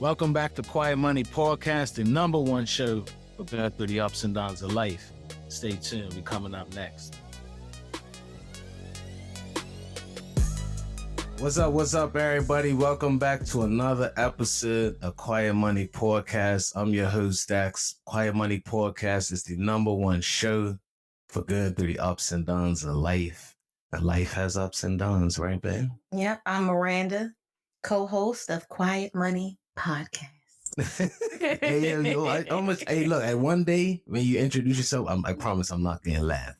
Welcome back to Quiet Money Podcast, the number one show for going through the ups and downs of life. Stay tuned. We're coming up next. What's up, everybody? Welcome back to another episode of Quiet Money Podcast. I'm your host, Dex. Quiet Money Podcast is the number one show for going through the ups and downs of life. And life has ups and downs, right, babe? Yep, I'm Miranda, co-host of Quiet Money Podcast. Hey, look, at one day when you introduce yourself, I promise I'm not gonna laugh.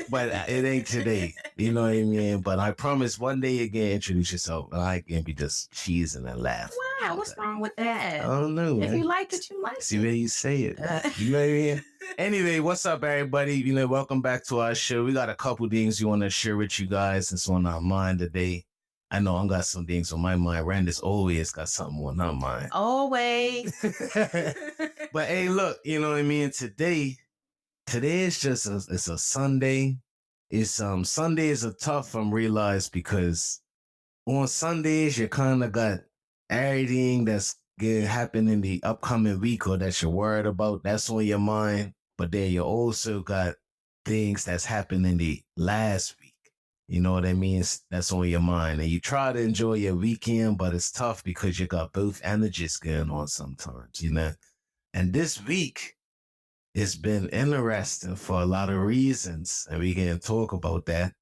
But it ain't today. You know what I mean? But I promise one day you can introduce yourself and I can be just cheesing and laughing. Wow, what's wrong with that? I don't know, man. If you like it, you like See where you say it. You know what I mean? Anyway, what's up, everybody? Welcome back to our show. We got a couple things we want to share with you guys. It's on our mind today. I know I got some things on my mind. Randy's always got something on her mind. Always. But hey, look, you know what I mean? Today is just it's a Sunday. Sundays are tough, I'm realized, because on Sundays you kind of got everything that's gonna happen in the upcoming week or that you're worried about. That's on your mind. But then you also got things that's happened in the last week. You know what I mean? That's on your mind. And you try to enjoy your weekend, but it's tough because you got both energies going on sometimes, you know? And this week, it's been interesting for a lot of reasons. And we can talk about that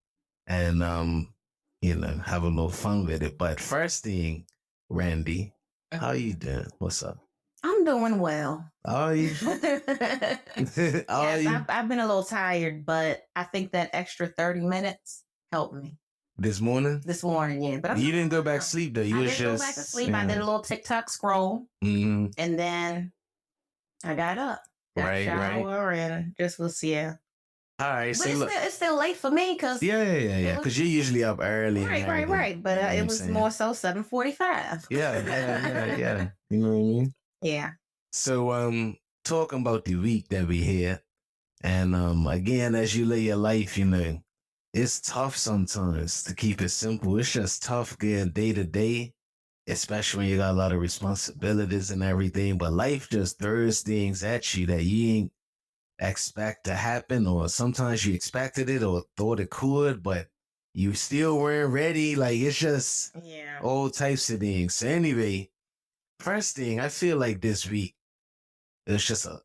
and, have a little fun with it. But first thing, Randy, how you doing? What's up? I'm doing well. How are you? I've been a little tired, but I think that extra 30 minutes helped me. This morning? This morning, yeah. But you didn't go back to sleep, though. I didn't go back to sleep. Yeah. I did a little TikTok scroll, and then I got up, shower, and just was, yeah. All right, but it's still late for me because yeah. Because you're usually up early. Right. But it was more so 7:45. Yeah. You know what I mean? Yeah. So talking about the week that we had, and again, as you live your life, it's tough sometimes to keep it simple. It's just tough getting day to day, especially when you got a lot of responsibilities and everything. But life just throws things at you that you ain't expect to happen, or sometimes you expected it or thought it could, but you still weren't ready. Like, it's just all types of things. So anyway, first thing, I feel like this week, it's just a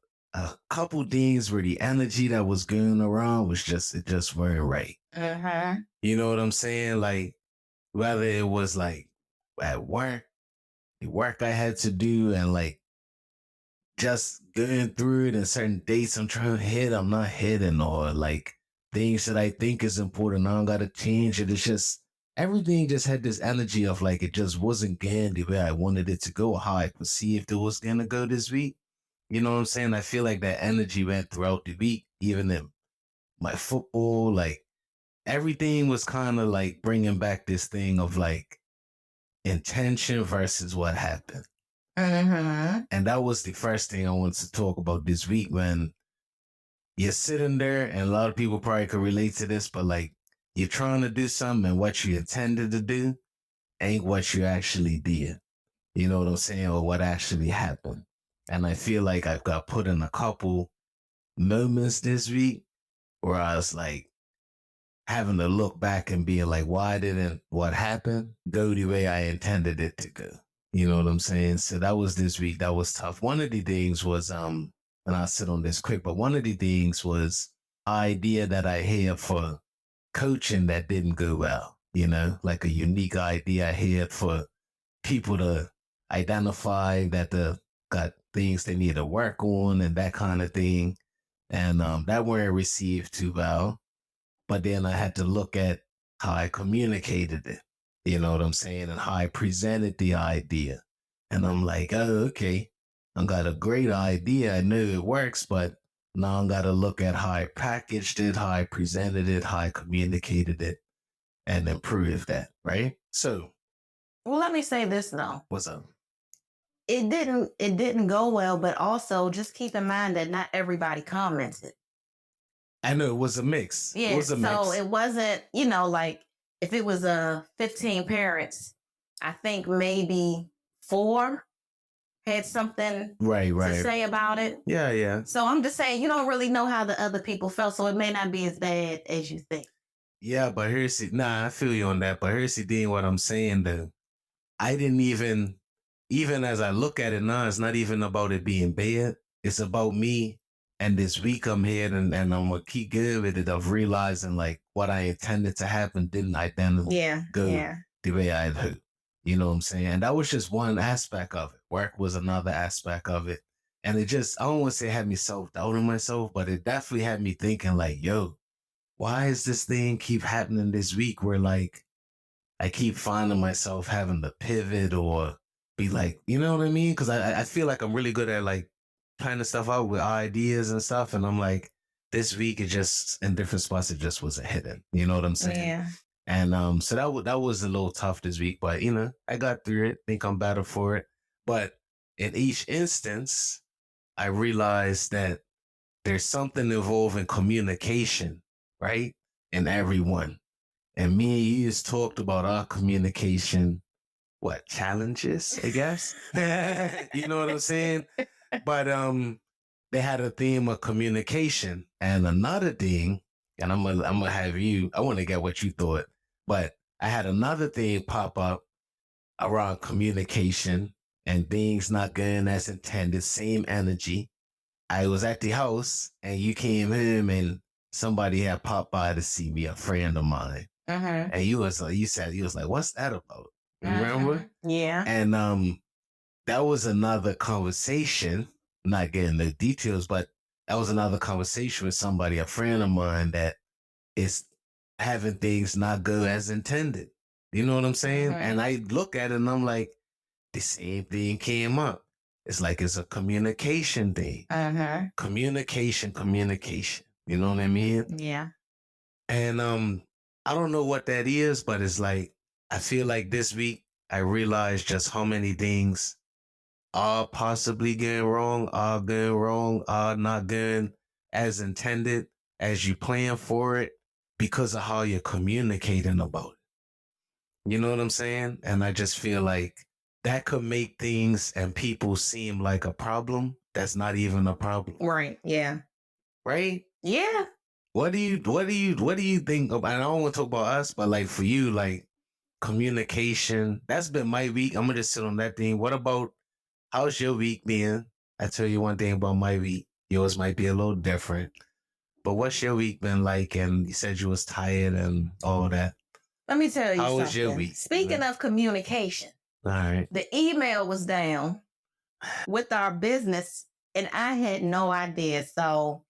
couple things where the energy that was going around it just weren't right. You know what I'm saying? Like, whether it was like at work, the work I had to do, and like just going through it and certain dates I'm trying to hit, I'm not hitting, or like things that I think is important, I don't gotta change it. It's just, everything just had this energy of like, it just wasn't going the way I wanted it to go, how I perceived it was gonna go this week. You know what I'm saying? I feel like that energy went throughout the week, even in my football, like everything was kind of like bringing back this thing of like intention versus what happened. And that was the first thing I wanted to talk about this week, when you're sitting there, and a lot of people probably could relate to this, but like you're trying to do something and what you intended to do ain't what you actually did. You know what I'm saying? Or what actually happened. And I feel like I've got put in a couple moments this week where I was like having to look back and being like, why didn't what happened go the way I intended it to go? You know what I'm saying? So that was this week. That was tough. One of the things was, and I'll sit on this quick, but one of the things was idea that I had for coaching that didn't go well, like a unique idea I had for people to identify that they got things they need to work on and that kind of thing. And that weren't received too well. But then I had to look at how I communicated it, you know what I'm saying, and how I presented the idea. And I'm like, oh, okay, I got a great idea. I know it works, but now I got to look at how I packaged it, how I presented it, how I communicated it, and improve that, right? So. Well, let me say this, though. What's up? It didn't go well, but also just keep in mind that not everybody commented. I know it was a mix. Yeah, it was a mix. So it wasn't, like if it was 15 parents, I think maybe 4 had something right to say about it. Yeah. So I'm just saying, you don't really know how the other people felt, so it may not be as bad as you think. Yeah, but I feel you on that. But here's the thing, what I'm saying though. I didn't even as I look at it now, it's not even about it being bad. It's about me and this week I'm here and I'm gonna keep good with it of realizing like what I intended to happen didn't go the way I had hoped. You know what I'm saying? And that was just one aspect of it. Work was another aspect of it. And it just, I don't want to say it had me self-doubting myself, but it definitely had me thinking like, yo, why is this thing keep happening this week where like I keep finding myself having to pivot or be like, you know what I mean? Because I feel like I'm really good at like planning stuff out with ideas and stuff. And I'm like, this week it just in different spots it just wasn't hitting. You know what I'm saying? Yeah. And so that was a little tough this week, but you know, I got through it. Think I'm better for it. But in each instance, I realized that there's something involved in communication, right? In everyone. And me and you just talked about our communication, challenges, I guess. You know what I'm saying? But they had a theme of communication. And another thing, and I'm gonna have you, I want to get what you thought, but I had another thing pop up around communication and things not going as intended, same energy. I was at the house and you came in and somebody had popped by to see me, a friend of mine. And you said, what's that about? Remember? Yeah. And that was another conversation, not getting the details, but that was another conversation with somebody, a friend of mine that is having things not go as intended. You know what I'm saying? And I look at it and I'm like, the same thing came up. It's like it's a communication thing. Communication. You know what I mean? Yeah. And I don't know what that is, but it's like I feel like this week I realized just how many things are possibly going wrong, are not going as intended as you plan for it because of how you're communicating about it. You know what I'm saying? And I just feel like that could make things and people seem like a problem that's not even a problem. Right. Yeah. Right? Yeah. What do you think about? I don't want to talk about us, but like for you, like communication. That's been my week. I'm gonna just sit on that thing. What about how's your week been? I tell you one thing about my week. Yours might be a little different. But what's your week been like? And you said you was tired and all that. Let me tell you How something. was your week? Speaking of communication, all right. The email was down with our business and I had no idea. So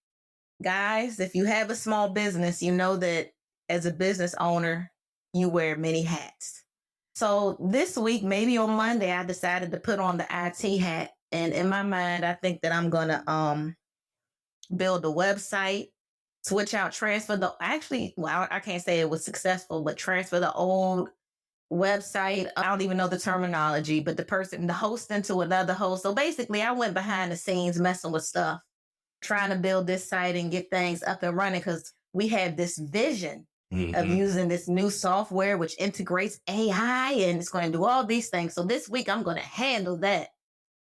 guys, if you have a small business, you know that as a business owner, you wear many hats. So this week, maybe on Monday, I decided to put on the IT hat. And in my mind, I think that I'm going to build a website, switch out, I can't say it was successful, but transfer the old website. I don't even know the terminology, but the host into another host. So basically, I went behind the scenes messing with stuff, trying to build this site and get things up and running because we have this vision of using this new software which integrates AI and it's going to do all these things. So this week I'm going to handle that.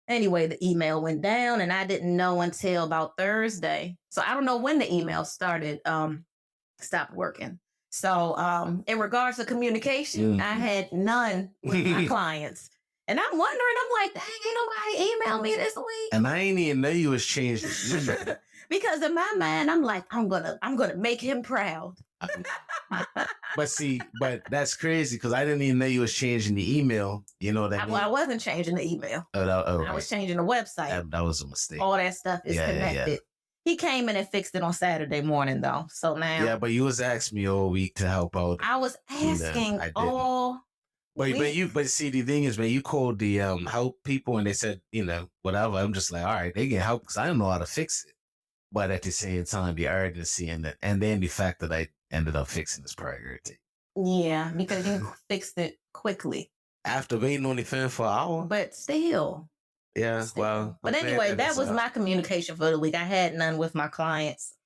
Anyway, the email went down and I didn't know until about Thursday. So I don't know when the email stopped working. So in regards to communication, I had none with my clients. And I'm wondering, I'm like, dang, ain't nobody emailed me this week. And I ain't even know you was changing. Because in my mind, I'm like, I'm gonna make him proud. But that's crazy because I didn't even know you was changing the email. You know that I wasn't changing the email. I was changing the website. That was a mistake. All that stuff is connected. Yeah. He came in and fixed it on Saturday morning, though. So now. Yeah, but you was asking me all week to help out. I was asking all. But see, the thing is, man, you called the help people and they said, whatever. I'm just like, all right, they can help because I don't know how to fix it. But at the same time, the urgency and then the fact that I ended up fixing this priority. Yeah, because you fixed it quickly. After waiting on the phone for an hour. But still. Yeah, well. But anyway, that was my communication for the week. I had none with my clients.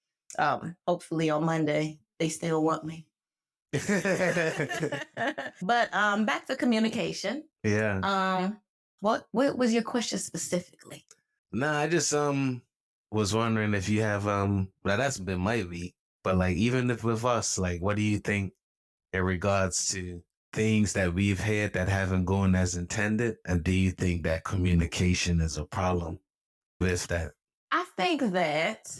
Hopefully on Monday, they still want me. But back to communication. Yeah. What was your question specifically? Nah, I just was wondering if you have now that's been my week, but like even if with us, like what do you think in regards to things that we've had that haven't gone as intended? And do you think that communication is a problem with that? I think that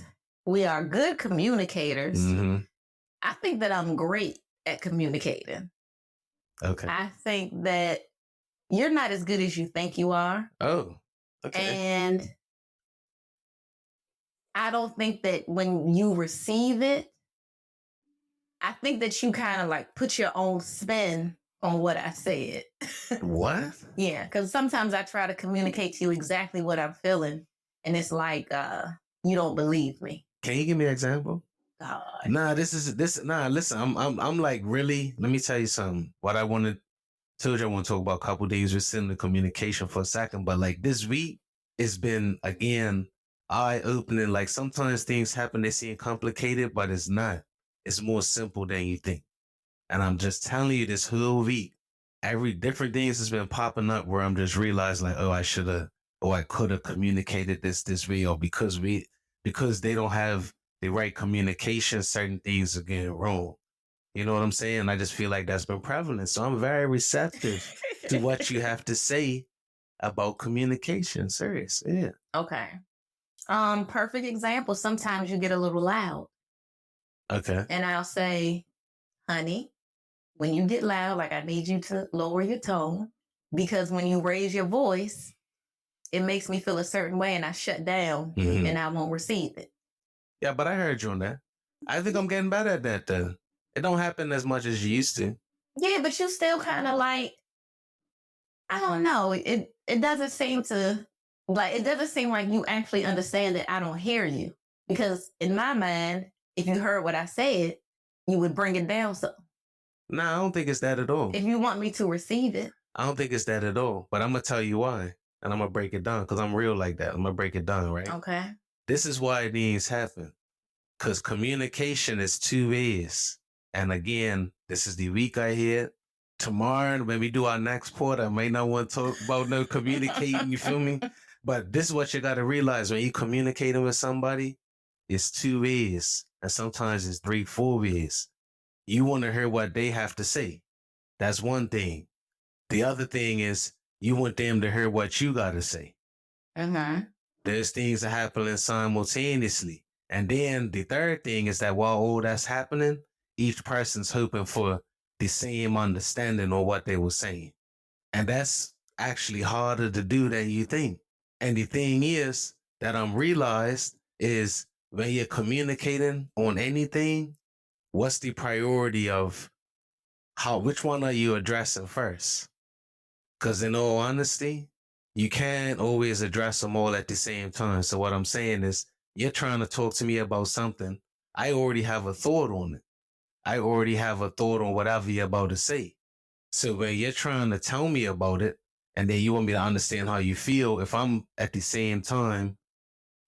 we are good communicators. Mm-hmm. I think that I'm great at communicating. Okay. I think that you're not as good as you think you are. Oh, okay. And I don't think that when you receive it, I think that you kind of like put your own spin on what I said. What? Yeah, because sometimes I try to communicate to you exactly what I'm feeling, and it's like you don't believe me. Can you give me an example? God. Nah, nah, listen, I'm like really, let me tell you something. What I told you I want to talk about a couple days with sending communication for a second, but like this week, it's been again eye opening. Like sometimes things happen, they seem complicated, but it's not. It's more simple than you think. And I'm just telling you this whole week, every different things has been popping up where I'm just realizing like, oh, I should have, or I could have communicated this way, or because they don't have the right communication, certain things are getting wrong. You know what I'm saying? I just feel like that's been prevalent. So I'm very receptive to what you have to say about communication. Serious. Yeah. Okay. Perfect example. Sometimes you get a little loud, Okay. and I'll say, honey, when you get loud, like I need you to lower your tone because when you raise your voice, it makes me feel a certain way and I shut down and I won't receive it. Yeah, but I heard you on that. I think I'm getting better at that though. It don't happen as much as you used to. Yeah, but you still kind of like, I don't know. It doesn't seem to like it doesn't seem like you actually understand that I don't hear you. Because in my mind, if you heard what I said, you would bring it down. So Nah, I don't think it's that at all. if you want me to receive it. I don't think it's that at all. But I'm gonna tell you why. And I'm gonna break it down because I'm real like that. I'm gonna break it down, right? Okay. This is why these happen. Because communication is two ways. And again, this is the week I hear. Tomorrow, when we do our next port, I may not want to talk about no communicating, you feel me? But this is what you got to realize when you communicating with somebody, it's two ways. And sometimes it's 3, 4 ways. You want to hear what they have to say. That's one thing. The other thing is you want them to hear what you got to say. There's things that happen simultaneously. And then the third thing is that while all that's happening, each person's hoping for the same understanding of what they were saying. And that's actually harder to do than you think. And the thing is that I'm realized is when you're communicating on anything, what's the priority of which one are you addressing first? Because in all honesty, you can't always address them all at the same time. So what I'm saying is you're trying to talk to me about something. I already have a thought on it. I already have a thought on whatever you're about to say. So when you're trying to tell me about it, and then you want me to understand how you feel, if I'm at the same time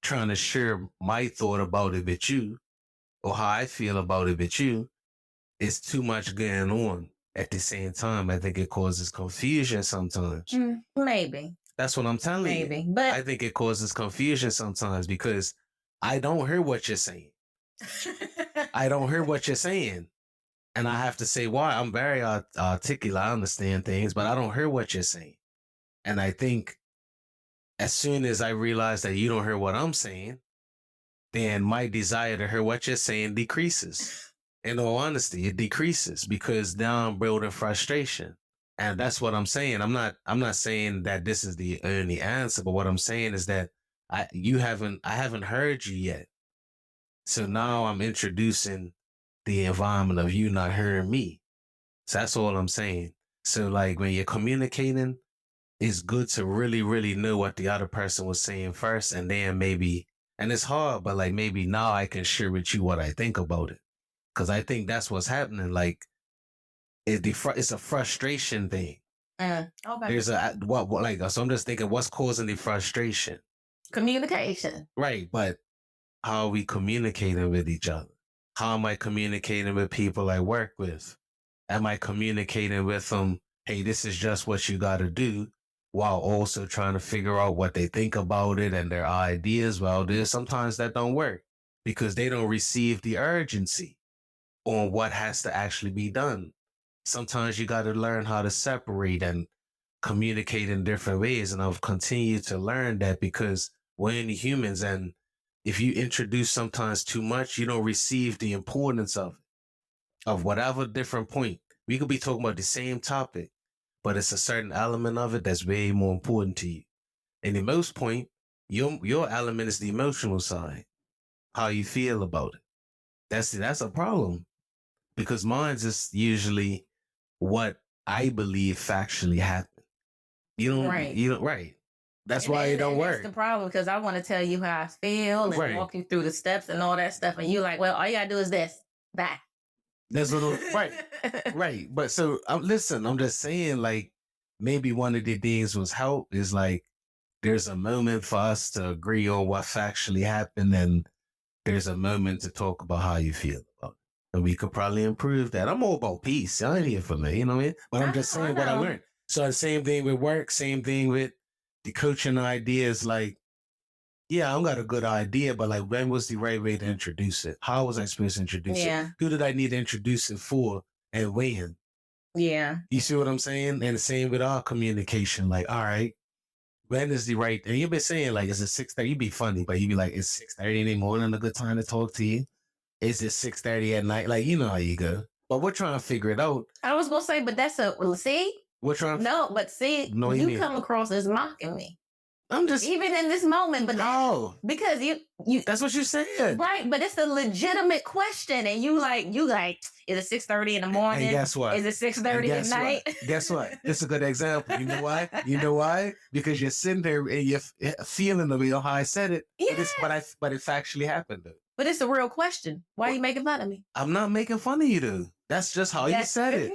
trying to share my thought about it with you, or how I feel about it with you, it's too much going on at the same time. I think it causes confusion sometimes. Maybe. That's what I'm telling you. Maybe. But I think it causes confusion sometimes because I don't hear what you're saying. I don't hear what you're saying. And I have to say why. I'm very articulate. I understand things, but I don't hear what you're saying. And I think as soon as I realize that you don't hear what I'm saying, then my desire to hear what you're saying decreases. In all honesty, it decreases because now I'm building frustration. And that's what I'm saying. I'm not saying that this is the only answer, but what I'm saying is that I haven't heard you yet. So now I'm introducing the environment of you not hearing me. So that's all I'm saying. So like when you're communicating, it's good to really, really know what the other person was saying first, and then maybe, and it's hard, but like maybe now I can share with you what I think about it. Cause I think that's what's happening. Like it's a frustration thing. okay. There's so I'm just thinking what's causing the frustration? Communication. Right. But how are we communicating with each other? How am I communicating with people I work with? Am I communicating with them? Hey, this is just what you got to do. while also trying to figure out what they think about it and their ideas about it. Sometimes that don't work because they don't receive the urgency on what has to actually be done. Sometimes you got to learn how to separate and communicate in different ways. And I've continued to learn that because we're only humans. And if you introduce sometimes too much, you don't receive the importance of whatever different point. We could be talking about the same topic, but it's a certain element of it that's way more important to you. And the most point, your element is the emotional side, how you feel about it. That's a problem because mine's is usually what I believe factually happened. Right. You don't, right. That's why it don't That's work. the problem because I want to tell you how I feel and Right. walk you through the steps and all that stuff. And you're like, well, all you got to do is this. Bye. That's what right. Right. But so listen, I'm just saying, like, maybe one of the things was help is like there's a moment for us to agree on what factually happened, and there's a moment to talk about how you feel about it. And we could probably improve that. I'm all about peace. I ain't here for me, you know what I mean? But I'm just saying what I learned. So the same thing with work, same thing with the coaching ideas. Like, yeah, I got a good idea, but like, when was the right way to introduce it? How was I supposed to introduce it? Who did I need to introduce it for and when? Yeah. You see what I'm saying? And the same with our communication. Like, all right, when is the right? And you've been saying like, is it 6:30? You'd be funny, but you'd be like, it's 6:30 in the morning a good time to talk to you? Is it 6:30 at night? Like, you know how you go. But we're trying to figure it out. I was gonna say, but that's see. We're trying. No, but see, No, you come across as mocking me. I'm just even in this moment, but no, because you that's what you said, right? But it's a legitimate question, and you like, is it 6:30 in the morning? And guess what? Is it 6:30 at night? Guess what? This is a good example. You know why? You know why? Because you're sitting there and you're feeling the way how I said it. Yeah. But it factually happened though. But it's a real question. Why are you making fun of me? I'm not making fun of you though. That's just how you said it.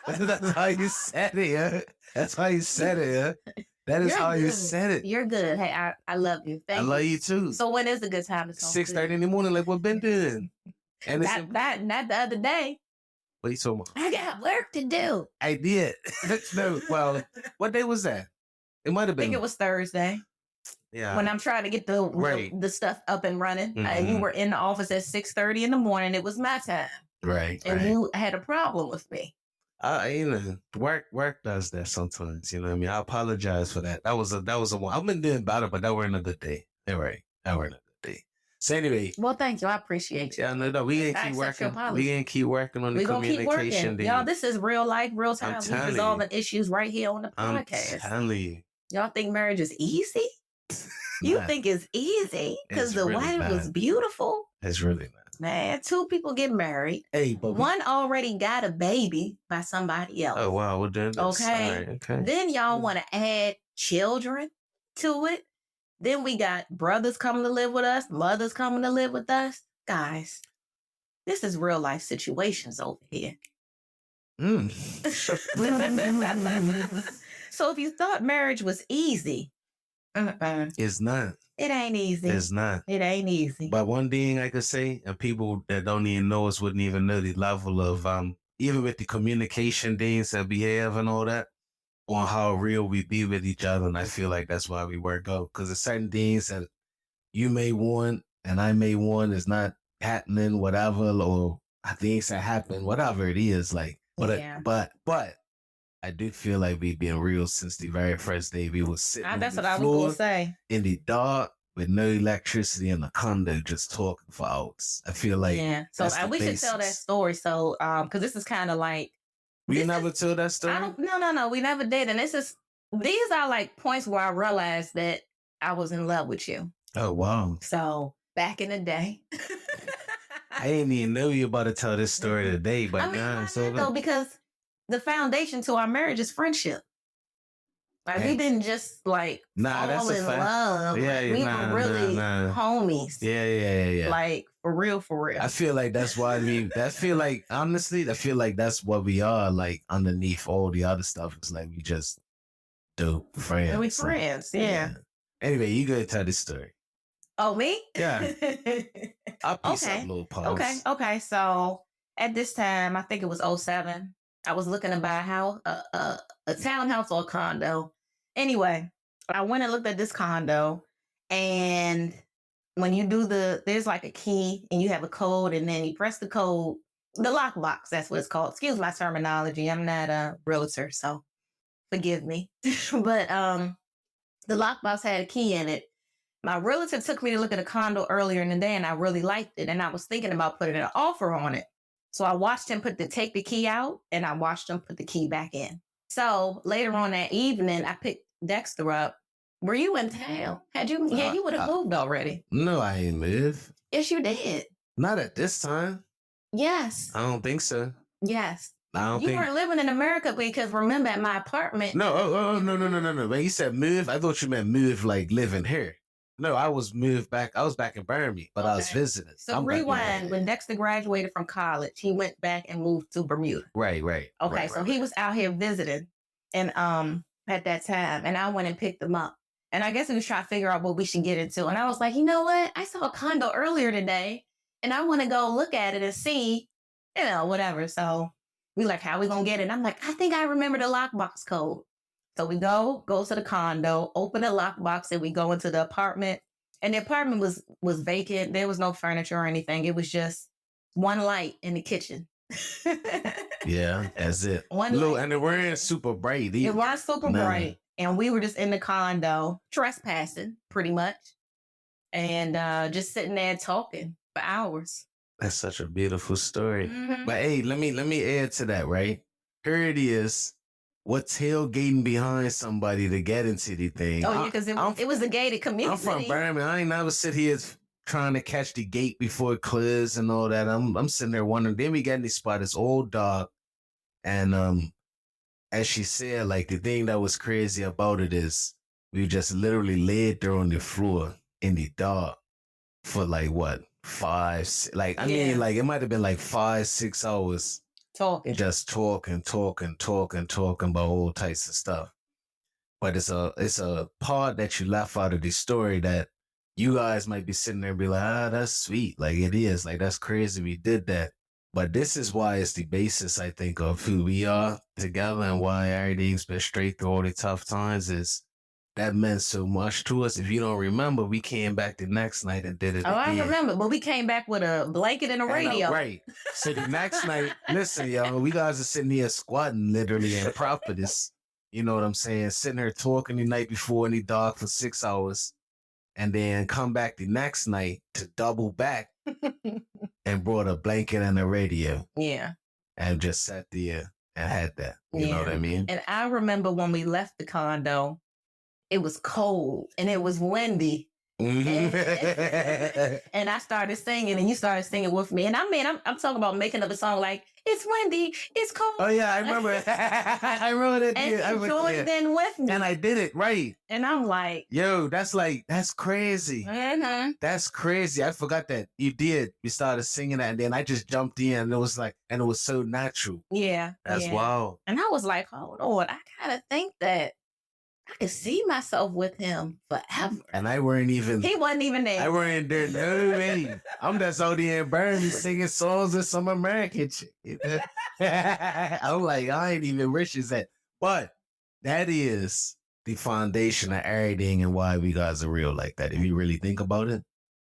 That's how you said it, yeah. That's how you said it, yeah. That is how you said it. You're good. Hey, I love you. Thank you. I love you too. So when is a good time to talk? 6:30 in the morning, like we've been doing. And not the other day. What are you talking about? I got work to do. I did. No, well, what day was that? It might have been. I think it was Thursday. Yeah. When I'm trying to get the stuff up and running. And you were in the office at 6:30 in the morning. It was my time. Right. And you had a problem with me. Work does that sometimes. You know what I mean? I apologize for that. That was a one. I've been doing better, but that weren't a good day. That weren't a good day. So anyway. Well, thank you. I appreciate you. Yeah, no. We ain't keep working. We ain't keep working on the communication. Y'all, this is real life, real time. We're resolving issues right here on the podcast. I'm telling you. Y'all think marriage is easy? You think it's easy because the wife was beautiful? It's really not. Man, 2 people get married. Hey, but one already got a baby by somebody else. Oh, wow. We're doing this. Okay. Okay. Then y'all want to add children to it. Then we got brothers coming to live with us, mothers coming to live with us. Guys, this is real life situations over here. So if you thought marriage was easy, it's not. It ain't easy. It's not. It ain't easy. But one thing I could say, and people that don't even know us wouldn't even know the level of, even with the communication things that we have and all that, on how real we be with each other. And I feel like that's why we work out. Because there's certain things that you may want and I may want is not happening, whatever, or things that happen, whatever it is. Like, but I do feel like we've been real since the very first day we was sitting. That's what I was going to say. In the dark with no electricity in the condo, just talking for hours. I feel like So we should tell that story. So because this is kind of like we never told that story. No, we never did. And these are like points where I realized that I was in love with you. Oh wow! So back in the day. I didn't even know you about to tell this story today, but because the foundation to our marriage is friendship. Like we didn't just fall in love. Yeah, we were really homies. Yeah. Like for real. I feel like that's why honestly, I feel like that's what we are. Like underneath all the other stuff, it's like we just dope friends. And we friends, yeah. Anyway, you go tell this story. Oh, me? Yeah. I'll piece up a little pause. Okay. So at this time, I think it was 2007. I was looking to buy a house, a townhouse or a condo, Anyway, I went and looked at this condo, and when you do there's like a key and you have a code, and then you press the code, the lockbox, that's what it's called. Excuse my terminology. I'm not a realtor, so forgive me. But the lockbox had a key in it. My realtor took me to look at a condo earlier in the day, and I really liked it. And I was thinking about putting an offer on it. So I watched him take the key out, and I watched him put the key back in. So later on that evening, I picked Dexter up. Were you in town? Had you? Yeah, you would have moved already. No, I ain't moved. Yes, you did. Not at this time. Yes. I don't think so. Yes. I don't You think. weren't living in America because remember at my apartment. No, no. When you said move, I thought you meant move like living here. No, I was moved back. I was back in Birmingham, but I was visiting. So rewind, when Dexter graduated from college, he went back and moved to Bermuda. Right. Okay, so he was out here visiting and at that time, and I went and picked him up. And I guess we was trying to figure out what we should get into. And I was like, you know what? I saw a condo earlier today, and I want to go look at it and see, whatever. So we like, how we gonna get it? And I'm like, I think I remember the lockbox code. So we go to the condo, open the lockbox, and we go into the apartment. And the apartment was vacant. There was no furniture or anything. It was just one light in the kitchen. Yeah, that's it. One light. And it weren't super bright either. It wasn't super bright. And we were just in the condo, trespassing, pretty much. And just sitting there talking for hours. That's such a beautiful story. Mm-hmm. But hey, let me add to that, right? Here it is. What's tailgating behind somebody to get into the thing? Oh, yeah, because it was a gated community. I'm from Birmingham. I ain't never sit here trying to catch the gate before it closes and all that. I'm sitting there wondering. Then we got in this spot, this old dog. And as she said, like the thing that was crazy about it is we just literally laid there on the floor in the dark for like what? 5, like, I mean, like it might have been like 5, 6 hours. Just talking about all types of stuff. But it's a part that you left out of the story that you guys might be sitting there and be like, that's sweet. Like it is. Like that's crazy we did that. But this is why it's the basis, I think, of who we are together and why everything's been straight through all the tough times is that meant so much to us. If you don't remember, we came back the next night and did it again. I remember, but we came back with a blanket and a radio. Right. So the next night, listen, y'all, we guys are sitting here squatting literally and proud for this. You know what I'm saying? Sitting here talking the night before in the dark for 6 hours and then come back the next night to double back and brought a blanket and a radio. Yeah. And just sat there and had that. You know what I mean? And I remember when we left the condo, it was cold and it was windy. Mm-hmm. And I started singing and you started singing with me. And I'm talking about making up a song like, it's windy, it's cold. Oh yeah, I remember. I remember that. And you joined in with me. And I did it, right. And I'm like, yo, that's crazy. Mm-hmm. That's crazy. I forgot that you did. We started singing that and then I just jumped in and it was like, and it was so natural. Yeah. That's wild. And I was like, hold on, I kind of think that I could see myself with him forever. And he wasn't even there. I weren't there. No way. I'm just out there in Birmingham singing songs with some American chick. I'm like, I ain't even rich as that. But that is the foundation of everything and why we guys are real like that. If you really think about it.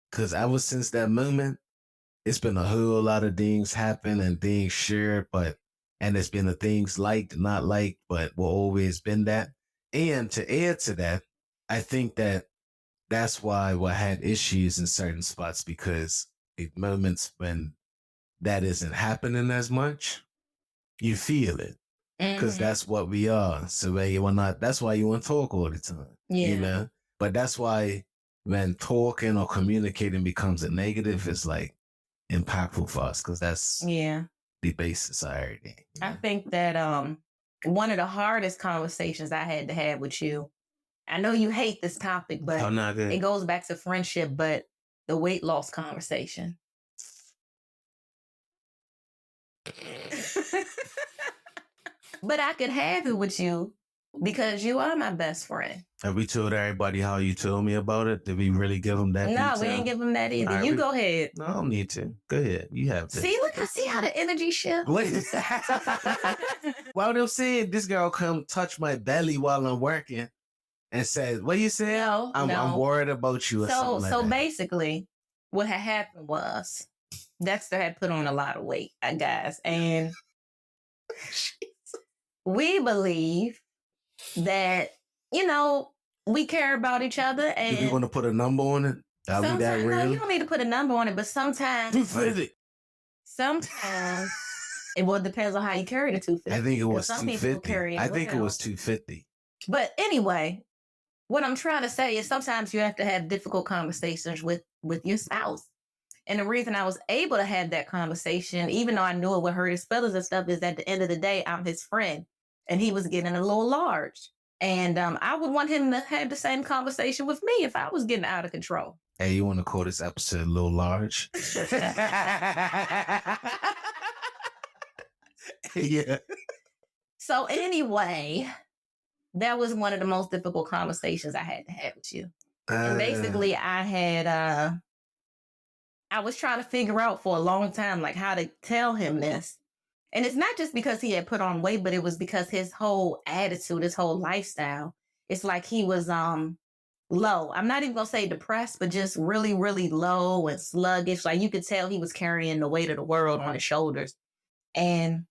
Because ever since that moment, it's been a whole lot of things happen and things shared, and it's been the things liked, not liked, but will always been that. And to add to that, I think that's why we had issues in certain spots because the moments when that isn't happening as much, you feel it because that's what we are. So that's why you want to talk all the time, you know? But that's why when talking or communicating becomes a negative, it's like impactful for us because that's the basis of everything. I think that, one of the hardest conversations I had to have with you, I know you hate this topic, but it goes back to friendship, but the weight loss conversation. But I could have it with you because you are my best friend. Have we told everybody how you told me about it? Did we really give them that? No, we ain't give them that either. Right, go ahead. No, I don't need to. Go ahead. You have to. See how the energy shifts? While they're saying this girl come touch my belly while I'm working, and said, "What you say? No, I'm no. worried about you," or something like So that. basically, what had happened was Dexter had put on a lot of weight, guys, and we believe that, you know, we care about each other, Do we and want to put a number on it? Are we that sometimes, no, you real? don't need to put a number on it, but sometimes 250. it well depends on how you carry the 250. I think it was some people 250. carry it I think it well. was 250. But anyway, what I'm trying to say is sometimes you have to have difficult conversations with your spouse. And the reason I was able to have that conversation, even though I knew it would hurt his feelings and stuff, is at the end of the day, I'm his friend, and he was getting a little large. And I would want him to have the same conversation with me if I was getting out of control. Hey, you want to call this episode a little large? Yeah. So anyway, that was one of the most difficult conversations I had to have with you. And basically, I was trying to figure out for a long time, like, how to tell him this. And it's not just because he had put on weight, but it was because his whole attitude, his whole lifestyle, it's like he was low. I'm not even going to say depressed, but just really, really low and sluggish. Like, you could tell he was carrying the weight of the world on his shoulders. And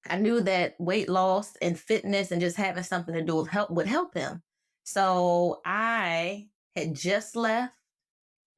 I knew that weight loss and fitness and just having something to do with help would help him. So I had just left.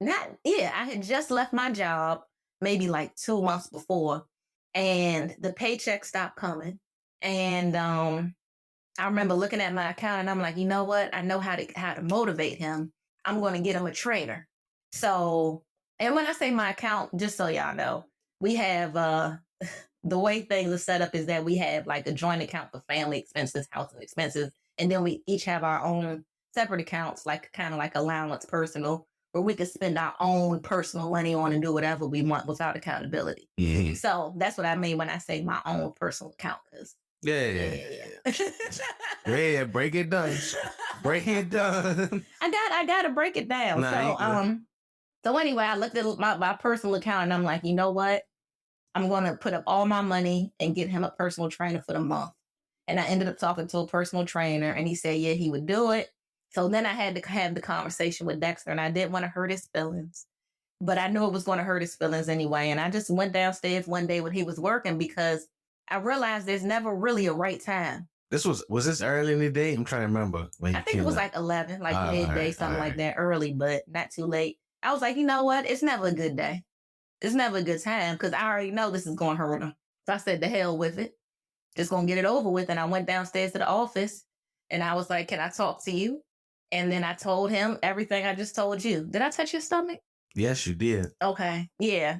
I had just left my job maybe like 2 months before, and the paycheck stopped coming. And I remember looking at my account, and I'm like, you know what? I know how to motivate him. I'm going to get him a trainer. So, and when I say my account, just so y'all know, we have the way things are set up is that we have like a joint account for family expenses, housing expenses, and then we each have our own separate accounts, like kind of like allowance personal, where we can spend our own personal money on and do whatever we want without accountability. Yeah. So that's what I mean when I say my own personal account. Cause Yeah. Yeah, break it down. Break it down. I gotta break it down. So anyway, I looked at my personal account and I'm like, you know what? I'm going to put up all my money and get him a personal trainer for the month. And I ended up talking to a personal trainer, and he said, yeah, he would do it. So then I had to have the conversation with Dexter, and I didn't want to hurt his feelings, but I knew it was going to hurt his feelings anyway. And I just went downstairs one day when he was working because I realized there's never really a right time. Was this early in the day? I'm trying to remember. I think it was like 11, like midday, something like that, early, but not too late. I was like, you know what? It's never a good day. It's never a good time because I already know this is going to hurt him. So I said, the hell with it. Just going to get it over with. And I went downstairs to the office and I was like, can I talk to you? And then I told him everything I just told you. Did I touch your stomach? Yes, you did. Okay. Yeah.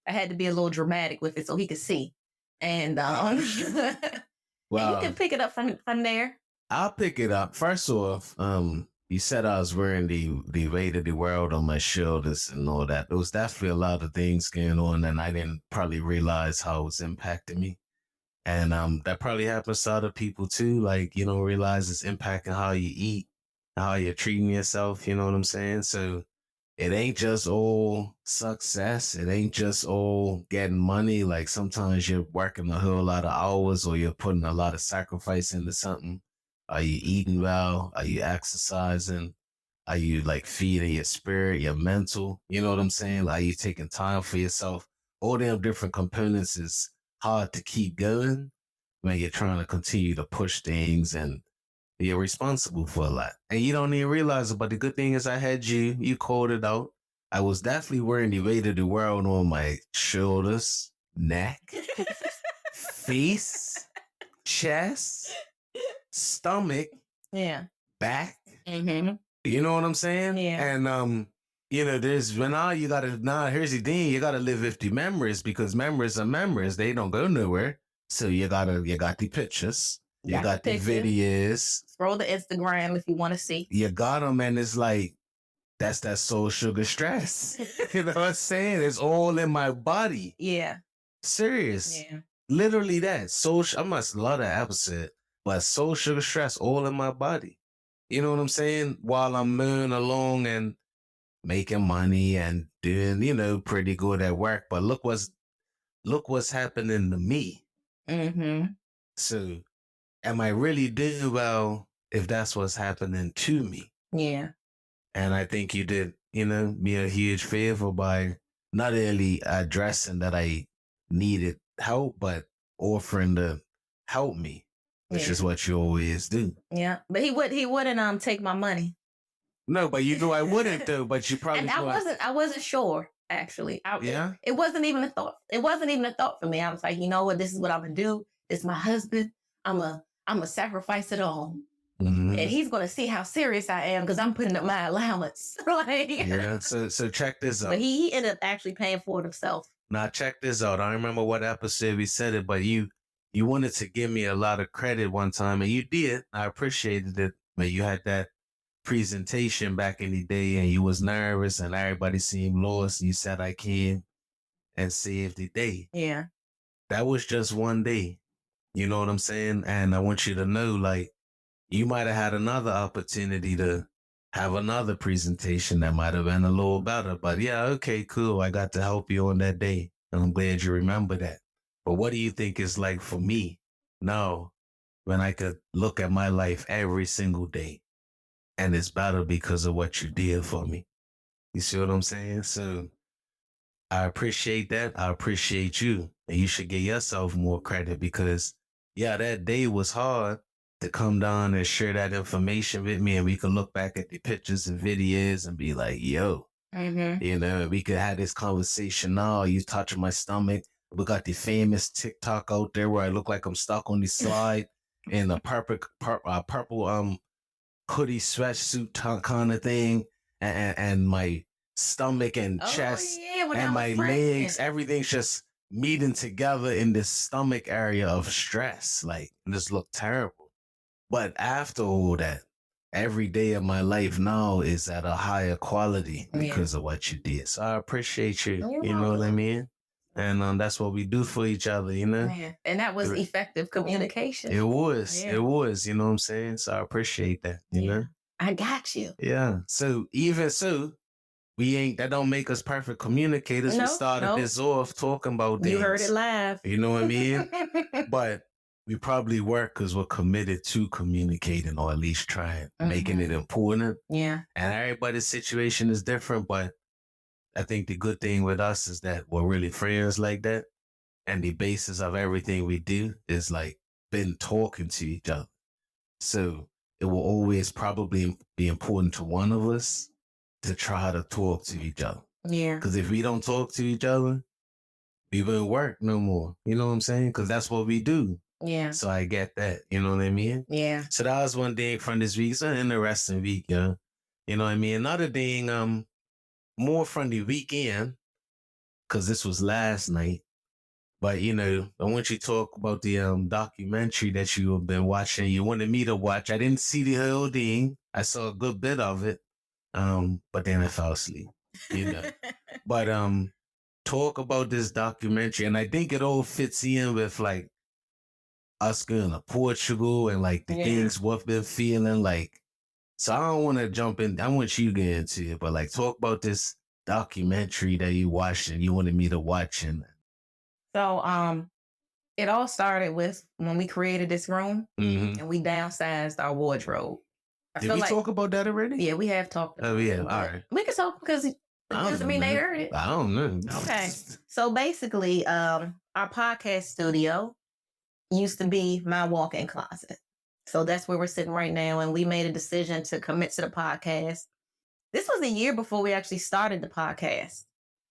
I had to be a little dramatic with it so he could see. And Well, and you can pick it up from there. I'll pick it up. First off, you said I was wearing the weight of the world on my shoulders and all that. There was definitely a lot of things going on, and I didn't probably realize how it was impacting me. And that probably happens to other people too. Like, you don't realize it's impacting how you eat, how you're treating yourself. You know what I'm saying? So it ain't just all success. It ain't just all getting money. Like sometimes you're working a whole lot of hours or you're putting a lot of sacrifice into something. Are you eating well? Are you exercising? Are you like feeding your spirit, your mental? You know what I'm saying? Like, are you taking time for yourself? All them different components is hard to keep going when you're trying to continue to push things and you're responsible for a lot. And you don't even realize it. But the good thing is I had you called it out. I was definitely wearing the weight of the world on my shoulders, neck, face, chest, stomach, back. Mm-hmm. You know what I'm saying? Yeah. And here's here's the thing, you gotta live with the memories because memories are memories. They don't go nowhere. So you got the pictures. You got the videos. Scroll the Instagram if you want to see. You got them, and it's like, that's that soul sugar stress. You know what I'm saying? It's all in my body. Yeah. Serious. Yeah. Literally that. I must love that episode. But soul sugar stress all in my body. You know what I'm saying? While I'm moving along and making money and doing, pretty good at work. But look what's happening to me. Mm-hmm. So am I really doing well if that's what's happening to me. Yeah. And I think you did, me a huge favor by not only addressing that I needed help, but offering to help me, which Yeah. is what you always do. Yeah. But he wouldn't take my money. No, but you knew I wouldn't though, but you probably And I wasn't sure actually. Yeah. It wasn't even a thought. It wasn't even a thought for me. I was like, you know what, this is what I'm gonna do. It's my husband. I'm a sacrifice it all. Mhm. And he's gonna see how serious I am because I'm putting up my allowance. Like, Yeah. So check this out. but he ended up actually paying for it himself. Now check this out. I don't remember what episode we said it, but you wanted to give me a lot of credit one time, and you did. I appreciated it. But you had that presentation back in the day, and you was nervous, and everybody seemed lost. You said I can and saved the day. Yeah. That was just one day. You know what I'm saying? And I want you to know, like, you might have had another opportunity to have another presentation that might have been a little better. But yeah, okay, cool. I got to help you on that day. And I'm glad you remember that. But what do you think is like for me now when I could look at my life every single day and it's better because of what you did for me? You see what I'm saying? So I appreciate that. I appreciate you. And you should give yourself more credit because, yeah, that day was hard to come down and share that information with me. And we could look back at the pictures and videos and be like, yo, Mm-hmm. we could have this conversation now. You touching my stomach. We got the famous TikTok out there where I look like I'm stuck on the slide in a purple hoodie sweatsuit kind of thing. And my stomach and Oh chest yeah, when I and was my pregnant. legs, everything's just meeting together in this stomach area of stress. Like, this looked terrible. But after all that, every day of my life now is at a higher quality because of what you did. So I appreciate you. You're You know what I welcome. mean? And that's what we do for each other, you know? Yeah. And that was It- effective communication. It was. Yeah. It was, you know what I'm saying? So I appreciate that, you know? I got you. Yeah. So even so, that don't make us perfect communicators. We No, started no. this off talking about things. You heard it live. You know what I mean? But we probably work because we're committed to communicating or at least trying, making it important. Yeah. And everybody's situation is different, but I think the good thing with us is that we're really friends like that. And the basis of everything we do is like been talking to each other. So it will always probably be important to one of us to try to talk to each other. Yeah. Because if we don't talk to each other, we won't work no more. You know what I'm saying? Because that's what we do. Yeah. So I get that. You know what I mean? Yeah. So that was one thing from this week. It's an interesting week, yeah. You know what I mean? Another thing, more from the weekend, because this was last night. But I want you to talk about the documentary that you have been watching. You wanted me to watch. I didn't see the whole thing. I saw a good bit of it. But then I fell asleep. But talk about this documentary, and I think it all fits in with like us going to Portugal and like the things we've been feeling like. So I don't want to jump in. I want you to get into it, but like talk about this documentary that you watched and you wanted me to watch. And So it all started with when we created this room and we downsized our wardrobe. Did we talk about that already? Yeah, we have talked about Oh yeah, it. all right. We can talk because it doesn't mean they heard it. I don't know. Okay. So basically, our podcast studio used to be my walk-in closet. So that's where we're sitting right now. And we made a decision to commit to the podcast. This was a year before we actually started the podcast.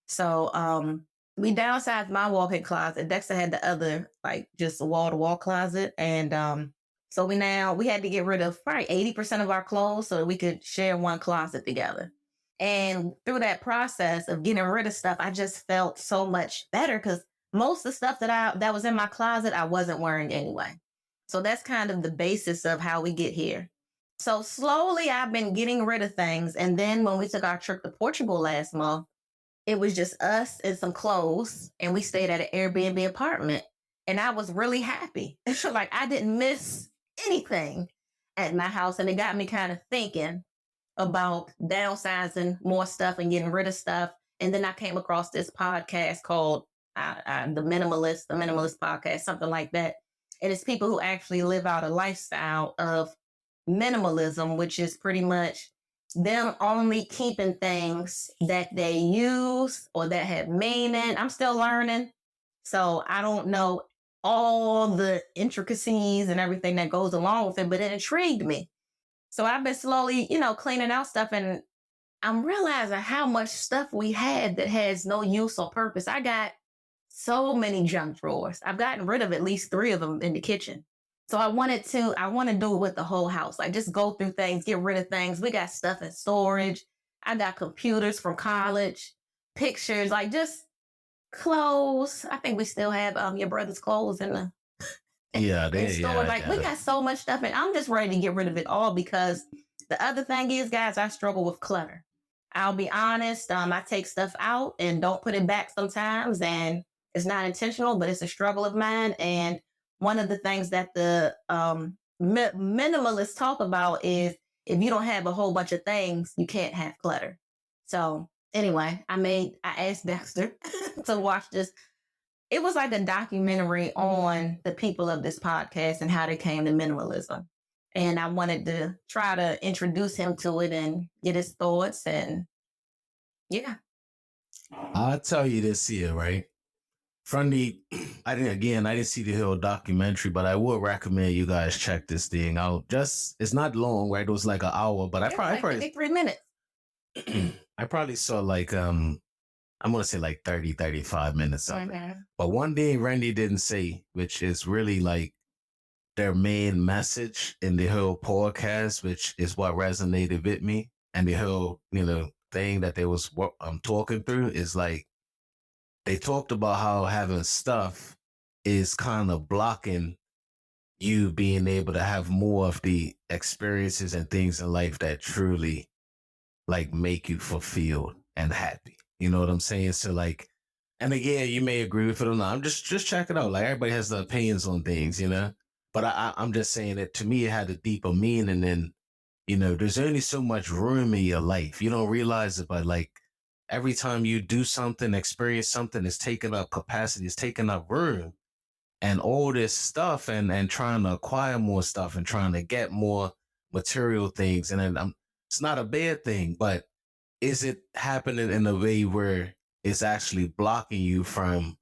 So we downsized my walk-in closet. Dexter had the other, like just a wall-to-wall closet. And so we had to get rid of probably 80% of our clothes so that we could share one closet together. And through that process of getting rid of stuff, I just felt so much better because most of the stuff that was in my closet, I wasn't wearing anyway. So that's kind of the basis of how we get here. So slowly I've been getting rid of things. And then when we took our trip to Portugal last month, it was just us and some clothes. And we stayed at an Airbnb apartment. And I was really happy. Like I didn't miss anything at my house. And it got me kind of thinking about downsizing more stuff and getting rid of stuff. And then I came across this podcast called the Minimalist Podcast, something like that. And it's people who actually live out a lifestyle of minimalism, which is pretty much them only keeping things that they use or that have meaning. I'm still learning. So I don't know all the intricacies and everything that goes along with it, but it intrigued me. So I've been slowly, cleaning out stuff, and I'm realizing how much stuff we had that has no use or purpose. I got so many junk drawers. I've gotten rid of at least 3 of them in the kitchen. So I want to do it with the whole house. Like just go through things, get rid of things. We got stuff in storage. I got computers from college, pictures, like just clothes. I think we still have your brother's clothes in the Yeah, in they, yeah, storage. I Like we got it. got so much stuff, and I'm just ready to get rid of it all because the other thing is, guys, I struggle with clutter. I'll be honest. I take stuff out and don't put it back sometimes, and it's not intentional, but it's a struggle of mine. And one of the things that the minimalists talk about is if you don't have a whole bunch of things, you can't have clutter. So anyway, I asked Dexter to watch this. It was like a documentary on the people of this podcast and how they came to minimalism. And I wanted to try to introduce him to it and get his thoughts. And yeah. I'll tell you this here, right? From the, I didn't see the whole documentary, but I would recommend you guys check this thing out. Just, it's not long, right? It was like an hour, but It's like 53 minutes. I probably saw like, I'm going to say like 30, 35 minutes of it. But one thing Randy didn't say, which is really like their main message in the whole podcast, which is what resonated with me, and the whole, thing that they was talking through is like, they talked about how having stuff is kind of blocking you being able to have more of the experiences and things in life that truly like make you fulfilled and happy. You know what I'm saying? So like, and again, you may agree with it or not. I'm just check it out. Like everybody has their opinions on things, But I'm just saying that to me, it had a deeper meaning. And there's only so much room in your life. You don't realize it, but like every time you do something, experience something, it's taking up capacity, it's taking up room, and all this stuff, and trying to acquire more stuff and trying to get more material things, and then it's not a bad thing, but is it happening in a way where it's actually blocking you from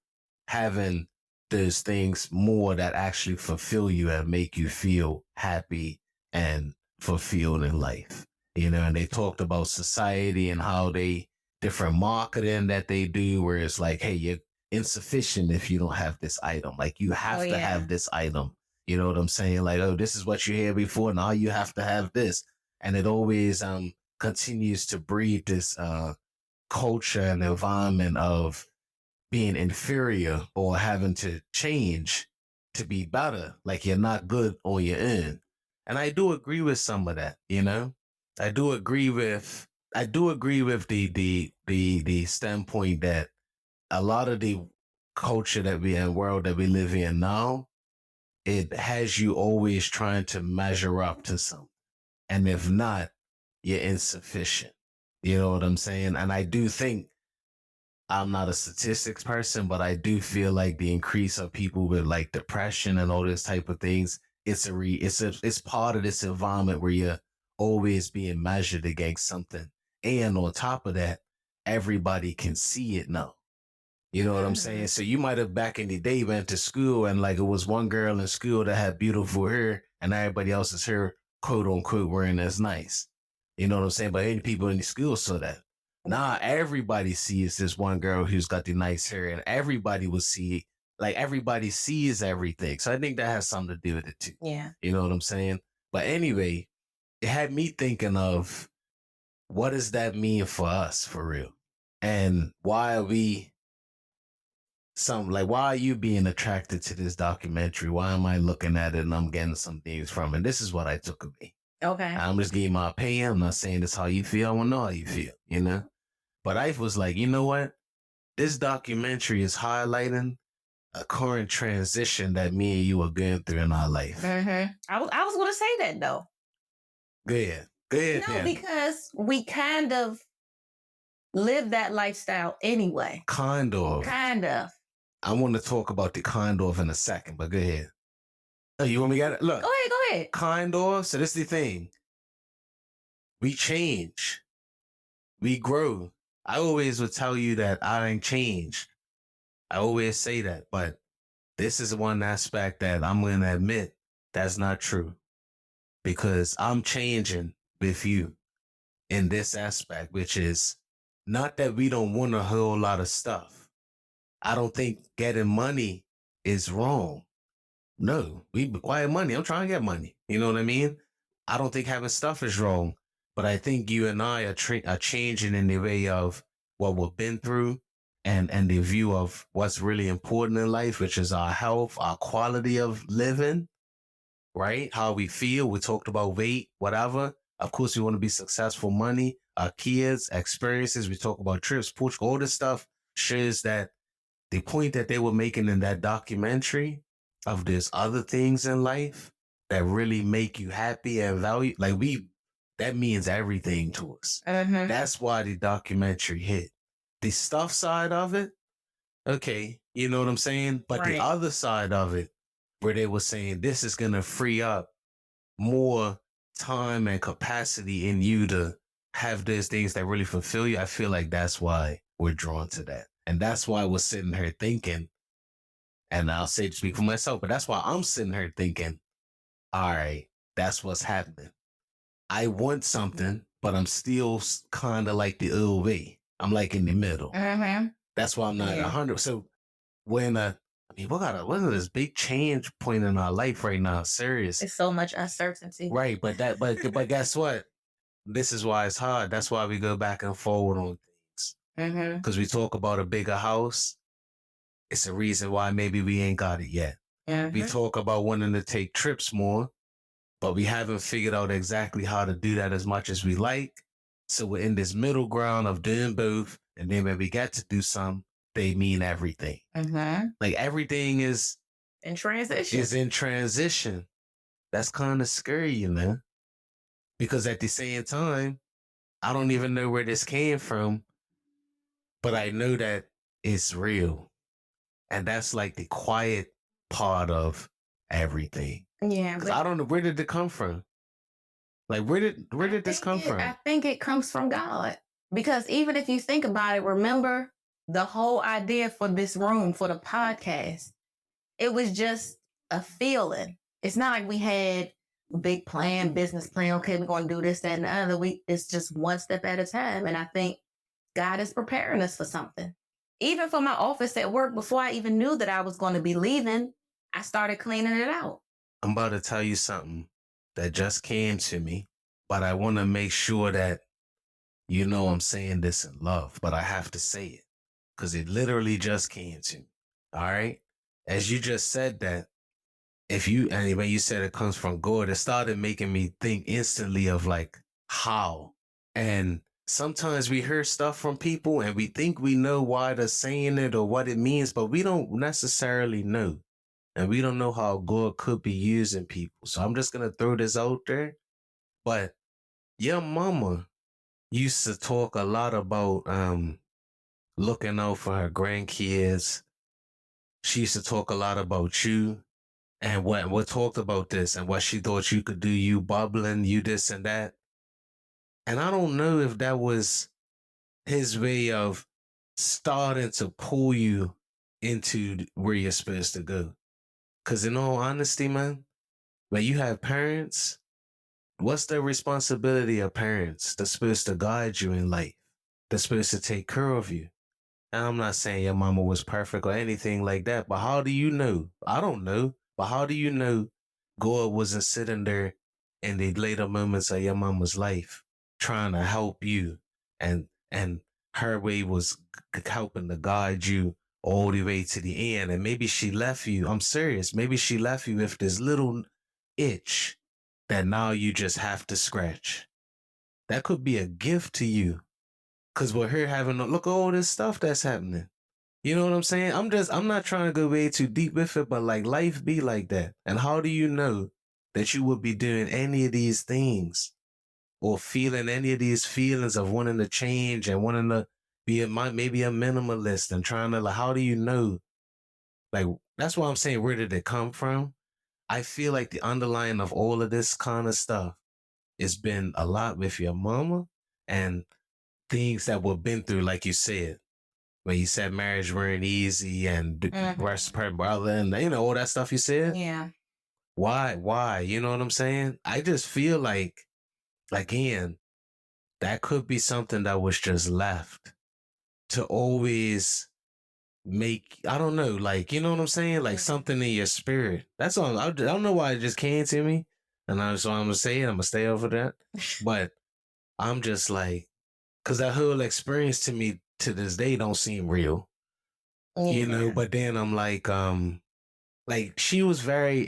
having those things more that actually fulfill you and make you feel happy and fulfilled in life? And they talked about society and how they different marketing that they do, where it's like, hey, you're insufficient if you don't have this item. Like you have to have this item. You know what I'm saying? Like, oh, this is what you had before. Now you have to have this. And it always continues to breed this culture and environment of being inferior or having to change to be better. Like you're not good on your end. And I do agree with some of that, I do agree with the standpoint that a lot of the culture that we and world that we live in now, it has you always trying to measure up to something. And if not, you're insufficient. You know what I'm saying? And I do think, I'm not a statistics person, but I do feel like the increase of people with like depression and all this type of things, it's part of this environment where you're always being measured against something. And on top of that, everybody can see it now. You know what I'm saying? So you might have back in the day went to school and like it was one girl in school that had beautiful hair and everybody else's hair, quote unquote, wearing as nice. You know what I'm saying? But any people in the school saw that. Now everybody sees this one girl who's got the nice hair, and everybody will see, like everybody sees everything. So I think that has something to do with it too. Yeah. You know what I'm saying? But anyway, it had me thinking of what does that mean for us for real? And why are why are you being attracted to this documentary? Why am I looking at it and I'm getting some things from it? This is what I took of me. Okay. I'm just giving my opinion. I'm not saying this how you feel. I want to know how you feel, But I was like, you know what? This documentary is highlighting a current transition that me and you are going through in our life. I was going to say that though. Good. No, because we kind of live that lifestyle anyway. Kind of. I want to talk about the kind of in a second, but go ahead. Oh, you want me to get it? Look. Go ahead. Kind of. So this is the thing. We change. We grow. I always would tell you that I ain't changed. I always say that, but this is one aspect that I'm going to admit that's not true because I'm changing with you in this aspect, which is not that we don't want a whole lot of stuff. I don't think getting money is wrong. No, we require money. I'm trying to get money. You know what I mean? I don't think having stuff is wrong, but I think you and I are changing in the way of what we've been through and the view of what's really important in life, which is our health, our quality of living, right? How we feel. We talked about weight, whatever. Of course, we want to be successful, money, our kids, experiences. We talk about trips, Portugal, all this stuff shows that the point that they were making in that documentary of there's other things in life that really make you happy and value. Like that means everything to us. Mm-hmm. That's why the documentary hit. The stuff side of it, okay, you know what I'm saying? But Right. the other side of it, where they were saying this is going to free up more time and capacity in you to have those things that really fulfill you. I feel like that's why we're drawn to that. And that's why we're sitting here thinking, and I'll say to speak for myself, but that's why I'm sitting here thinking, all right, that's what's happening. I want something, but I'm still kind of like the old way. I'm like in the middle. Mm-hmm. That's why I'm not 100. So when what is this big change point in our life right now? Serious. It's so much uncertainty. Right, but guess what? This is why it's hard. That's why we go back and forward on things. Mm-hmm. Because we talk about a bigger house. It's a reason why maybe we ain't got it yet. Mm-hmm. We talk about wanting to take trips more, but we haven't figured out exactly how to do that as much as we like. So we're in this middle ground of doing both. And then when we get to do some, they mean everything. Mm-hmm. Like everything is in transition. That's kind of scary, you know? Because at the same time, I don't even know where this came from, but I know that it's real. And that's like the quiet part of everything. Yeah. Because I don't know, where did it come from? Like, where did this come from? I think it comes from God. Because even if you think about it, remember the whole idea for this room, for the podcast, it was just a feeling. It's not like we had a big plan, business plan. Okay, we're going to do this, that, and the other. It's just one step at a time. And I think God is preparing us for something. Even for my office at work, before I even knew that I was going to be leaving, I started cleaning it out. I'm about to tell you something that just came to me, but I want to make sure that you know I'm saying this in love, but I have to say it because it literally just came to me. All right? As you just said that, and when you said it comes from God, it started making me think instantly of like how. And sometimes we hear stuff from people and we think we know why they're saying it or what it means, but we don't necessarily know. And we don't know how God could be using people. So I'm just going to throw this out there. But your mama used to talk a lot about looking out for her grandkids. She used to talk a lot about you and what talked about this and what she thought you could do, you bubbling, you this and that. And I don't know if that was his way of starting to pull you into where you're supposed to go. Because in all honesty, man, when you have parents, what's the responsibility of parents? They're supposed to guide you in life. They're supposed to take care of you. And I'm not saying your mama was perfect or anything like that, but how do you know? I don't know. But how do you know God wasn't sitting there in the later moments of your mama's life trying to help you and her way was helping to guide you all the way to the end. And maybe she left you. I'm serious. Maybe she left you with this little itch that now you just have to scratch. That could be a gift to you. Cause we're here having a look at all this stuff that's happening. You know what I'm saying? I'm not trying to go way too deep with it, but like life be like that. And how do you know that you would be doing any of these things or feeling any of these feelings of wanting to change and wanting to be maybe a minimalist and trying to, like, how do you know? Like, that's why I'm saying, where did it come from? I feel like the underlying of all of this kind of stuff has been a lot with your mama and things that were been through, like you said, when you said marriage weren't easy and rest per brother and all that stuff you said. Yeah. Why? You know what I'm saying? I just feel like, again, that could be something that was just left to always make, I don't know, like, you know what I'm saying? Like something in your spirit. That's all. I don't know why it just came to me. And so I'm going to say it. I'm going to stay over that. But I'm just like, because that whole experience to me to this day don't seem real. Yeah. But then I'm like she was very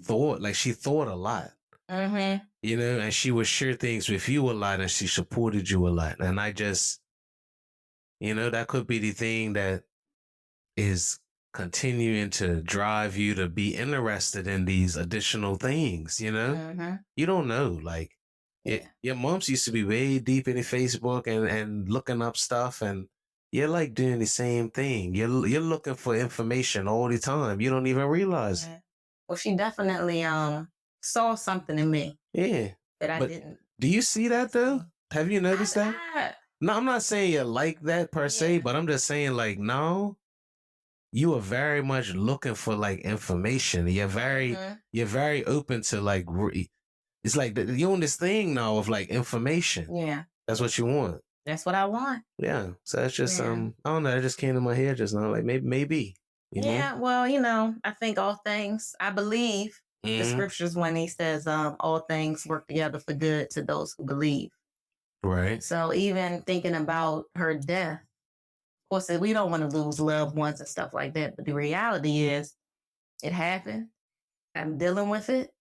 thought, like she thought a lot. Mm-hmm. And she would share things with you a lot and she supported you a lot. And I just, that could be the thing that is continuing to drive you to be interested in these additional things, Mm-hmm. You don't know. Like Yeah. your mom's used to be way deep in Facebook and looking up stuff, and you're like doing the same thing. You're looking for information all the time. You don't even realize. Yeah. Well, she definitely saw something in me Yeah. that I But didn't. do you see that though? Have you noticed that? I, No, I'm not saying you're like that per se, Yeah. but I'm just saying like, no, you are very much looking for like information. You're very open to like, it's like you're on this thing now of like information. yeah, That's what you want. that's what I want. Yeah. So that's just Yeah. I don't know. It just came to my head just now. Like maybe. Yeah, well, I think all things, I believe the scriptures when he says all things work together for good to those who believe. Right. So even thinking about her death, of course, we don't want to lose loved ones and stuff like that. But the reality is it happened. I'm dealing with it,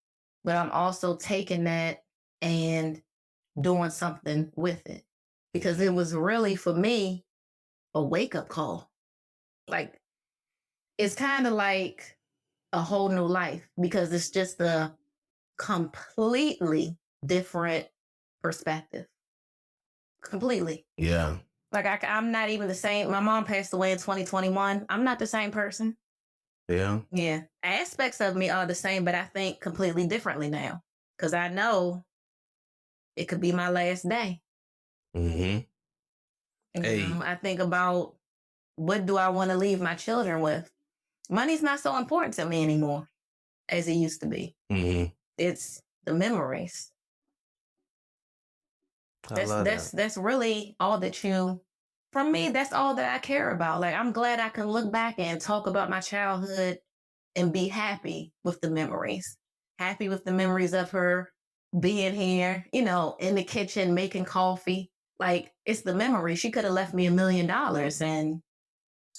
but I'm also taking that and doing something with it because it was really for me a wake up call. Like it's kind of like a whole new life because it's just a completely different perspective. Completely. Yeah. Like I'm not even the same. My mom passed away in 2021. I'm not the same person. Yeah. Yeah. Aspects of me are the same, but I think completely differently now because I know it could be my last day. Mm-hmm. Hey. I think about what do I want to leave my children with? Money's not so important to me anymore as it used to be. Mm-hmm. It's the memories. That's really all that from me, that's all that I care about. Like I'm glad I can look back and talk about my childhood and be happy with the memories. Happy with the memories of her being here, in the kitchen making coffee. Like it's the memory. She could have left me $1 million. And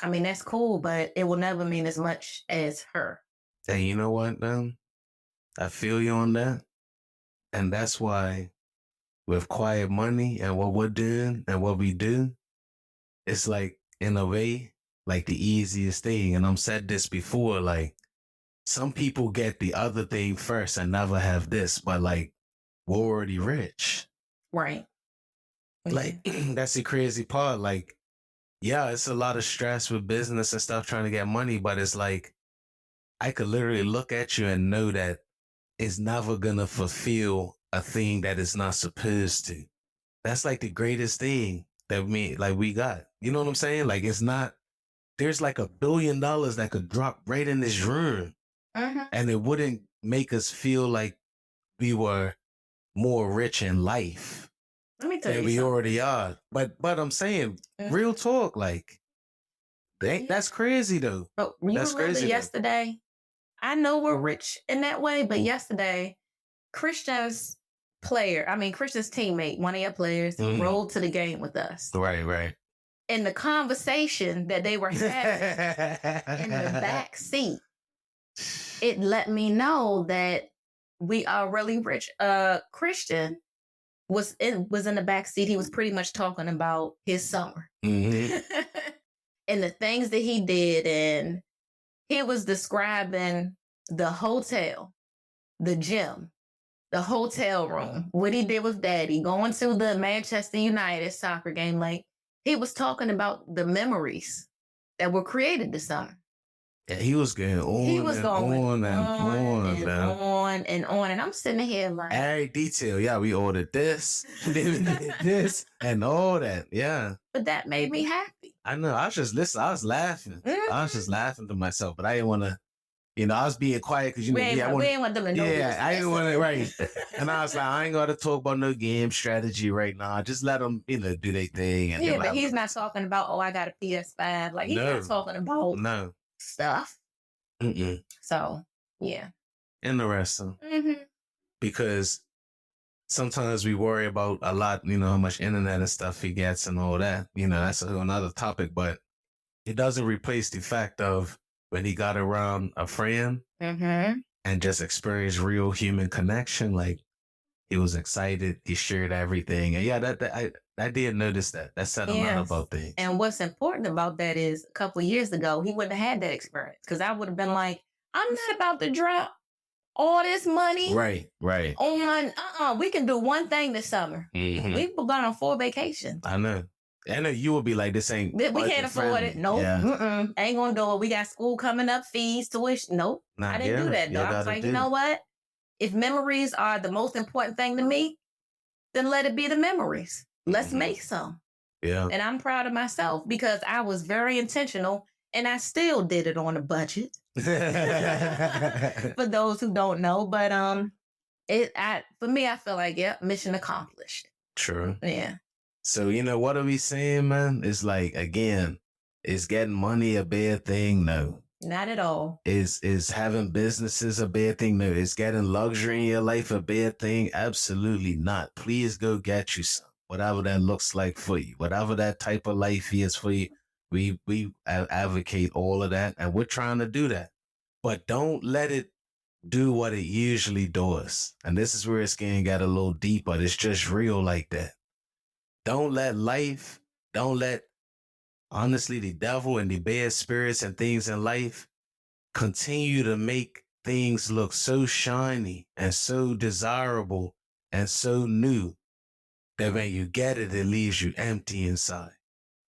I mean, that's cool, but it will never mean as much as her. Hey, you know what, I feel you on that. And that's why with quiet money and what we're doing and what we do, it's like, in a way, like the easiest thing. And I'm said this before, like some people get the other thing first and never have this, but like we're already rich. Right. Like that's the crazy part. Like, yeah, it's a lot of stress with business and stuff trying to get money, but it's like I could literally look at you and know that it's never gonna fulfill a thing that it's not supposed to. That's like the greatest thing that we got. You know what I'm saying? Like it's not, there's like $1 billion that could drop right in this room and it wouldn't make us feel like we were more rich in life Let me tell than you we something. already are. But I'm saying real talk, like that's crazy though. But That's crazy. Yesterday, I know we're rich in that way, but yesterday, Christian's teammate, one of your players, rolled to the game with us. Right. And the conversation that they were having in the back seat, it let me know that we are really rich. Christian was in the back seat. He was pretty much talking about his summer and the things that he did, and he was describing the hotel, the gym, the hotel room, what he did with daddy, going to the Manchester United soccer game. Like he was talking about the memories that were created this summer. Yeah, he was going He on was and going on and on on, and man. on and on. And I'm sitting here like, Every detail. Yeah, we ordered this, then we did this, and all that. Yeah. but that made me happy. I know. I was just listening. I was laughing. I was Mhm. just laughing to myself, but I didn't want to, I was being quiet because, We me, ain't, I we want, ain't want them to know we yeah, was I didn't want to, right. messing. And I was like, I ain't going to talk about no game strategy right now. Just let them, do their thing. And Yeah, then but I he's not talking about, oh, I got a PS5. Like, he's not No, talking about no. stuff. Mm-mm. So, yeah. Interesting. hmm Because sometimes we worry about a lot, how much internet and stuff he gets and all that. That's another topic, but it doesn't replace the fact of when he got around a friend hmm and just experienced real human connection. Like he was excited, he shared everything, and yeah, I did notice that. That said a lot Yes. about things. And what's important about that is a couple of years ago, he wouldn't have had that experience because I would have been like, I'm not about to drop all this money Right. on, we can do one thing this summer. Mhm. We've gone on 4 vacations. I know you would be like, this ain't. We can't budget afford it. friendly. Nope. Yeah. Ain't gonna do it. We got school coming up, fees, tuition. Nope. Nah, I didn't do that you though. I was gotta like, do you know it. what? If memories are the most important thing to me, then let it be the memories. Let's Mhm. make some. Yeah. And I'm proud of myself because I was very intentional and I still did it on a budget. For those who don't know, but for me, I feel like, yeah, mission accomplished. True. Yeah. So, what are we saying, man? It's like, again, is getting money a bad thing? No. Not at all. Is having businesses a bad thing? No. Is getting luxury in your life a bad thing? Absolutely not. Please go get you some, whatever that looks like for you, whatever that type of life is for you. We advocate all of that, and we're trying to do that. But don't let it do what it usually does. And this is where it's getting got a little deeper. It's just real like that. Don't let, honestly, the devil and the bad spirits and things in life continue to make things look so shiny and so desirable and so new that when you get it, it leaves you empty inside.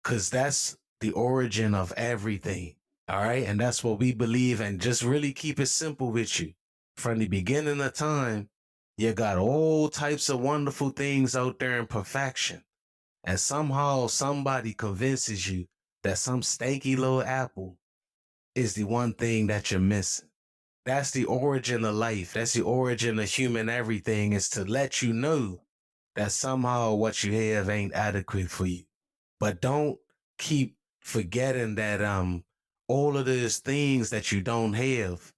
Because that's the origin of everything. All right. And that's what we believe. And just really keep it simple with you. From the beginning of time, you got all types of wonderful things out there in perfection. And somehow somebody convinces you that some stanky little apple is the one thing that you're missing. That's the origin of life. That's the origin of human everything, is to let you know that somehow what you have ain't adequate for you. But don't keep forgetting that all of those things that you don't have,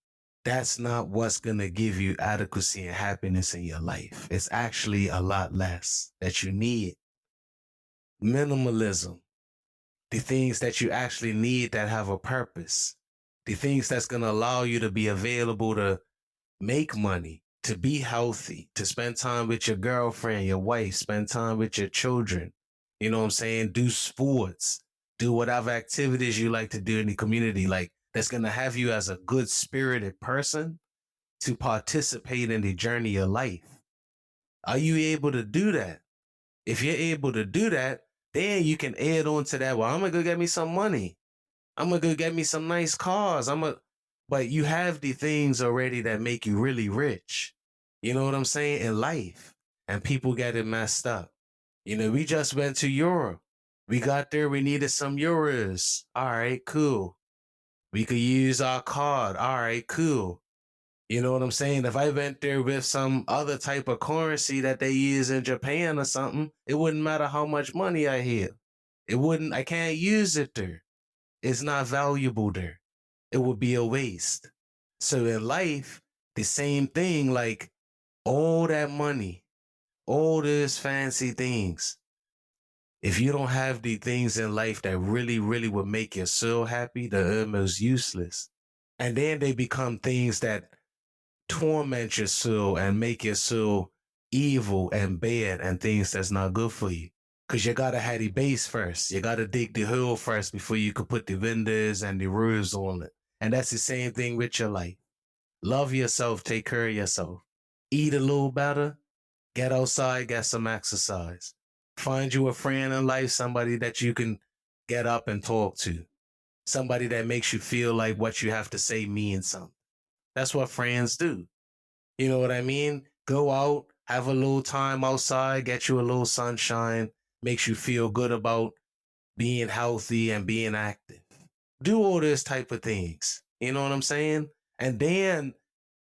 that's not what's gonna give you adequacy and happiness in your life. It's actually a lot less that you need. Minimalism, the things that you actually need that have a purpose, the things that's gonna allow you to be available to make money, to be healthy, to spend time with your girlfriend, your wife, spend time with your children. You know what I'm saying? Do sports, do whatever activities you like to do in the community, like that's going to have you as a good spirited person to participate in the journey of life. Are you able to do that? If you're able to do that, then you can add on to that. Well, I'm going to go get me some money. I'm going to go get me some nice cars. But you have the things already that make you really rich. You know what I'm saying? In life. And people get it messed up. We just went to Europe. We got there, we needed some euros. All right, cool. We could use our card. All right, cool. You know what I'm saying? If I went there with some other type of currency that they use in Japan or something, it wouldn't matter how much money I have. I can't use it there. It's not valuable there. It would be a waste. So in life, the same thing, like all that money, all those fancy things. If you don't have the things in life that really, really would make your soul happy, they're almost useless. And then they become things that torment your soul and make your soul evil and bad and things that's not good for you. Because you got to have the base first. You got to dig the hole first before you could put the windows and the roofs on it. And that's the same thing with your life. Love yourself. Take care of yourself. Eat a little better. Get outside. Get some exercise. Find you a friend in life, somebody that you can get up and talk to. somebody that makes you feel like what you have to say means something. That's what friends do. You know what I mean? Go out, have a little time outside, get you a little sunshine, makes you feel good about being healthy and being active. Do all this type of things. You know what I'm saying? And then